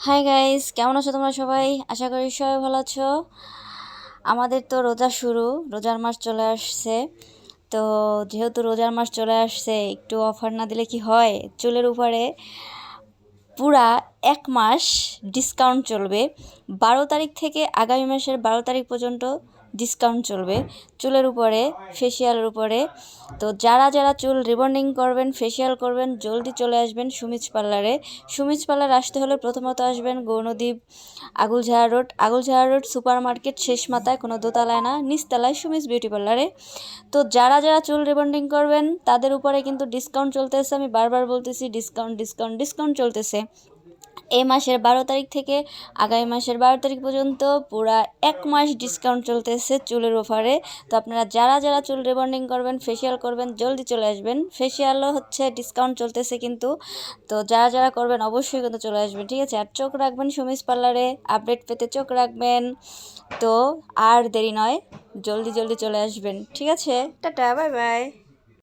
Hi guys, কেমন আছো তোমরা সবাই? আশা করি সবাই ভালো আছো। আমাদের তো রোজা শুরু, রোজার মাস চলে আসছে। তো যেহেতু রোজার মাস চলে আসছে, একটু অফার না দিলে কি হয়? চুলের উপরে পুরা 1 মাস ডিসকাউন্ট চলবে। 12 তারিখ থেকে আগামী মাসের 12 তারিখ পর্যন্ত ডিসকাউন্ট চলবে চুলের উপরে, ফেসিয়ালের উপরে। তো যারা যারা চুল রিবন্ডিং করবেন, ফেসিয়াল করবেন, জলদি চলে আসবেন সুমিজ পার্লারে। সুমিজ পার্লার আসতে হলে প্রথমত আসবেন গৌরনদী আগুলঝাড়া রোড সুপার মার্কেট শেষ মাথায়, কোনো দোতলায় না, নিচতলায় সুমিজ বিউটি পার্লারে। তো যারা যারা চুল রিবন্ডিং করবেন তাদের উপরে কিন্তু ডিসকাউন্ট চলতেছে। আমি বারবার বলতেছি ডিসকাউন্ট ডিসকাউন্ট ডিসকাউন্ট চলতেছে। এই মাসের 12 তারিখ থেকে আগামী মাসের 12 তারিখ পর্যন্ত পুরা 1 মাস ডিসকাউন্ট চলতেছে চুলের অফারে। তো আপনারা যারা যারা চুল রিবন্ডিং করবেন, ফেসিয়াল করবেন, জলদি চলে আসবেন। ফেসিয়ালও হচ্ছে ডিসকাউন্ট চলতেছে কিন্তু। তো যারা যারা করবেন অবশ্যই কিন্তু চলে আসবেন, ঠিক আছে? আর চোখ রাখবেন সুমিজ পার্লারে, আপডেট পেতে চোখ রাখবেন। তো আর দেরি নয়, জলদি জলদি চলে আসবেন, ঠিক আছে? Tata, bye bye.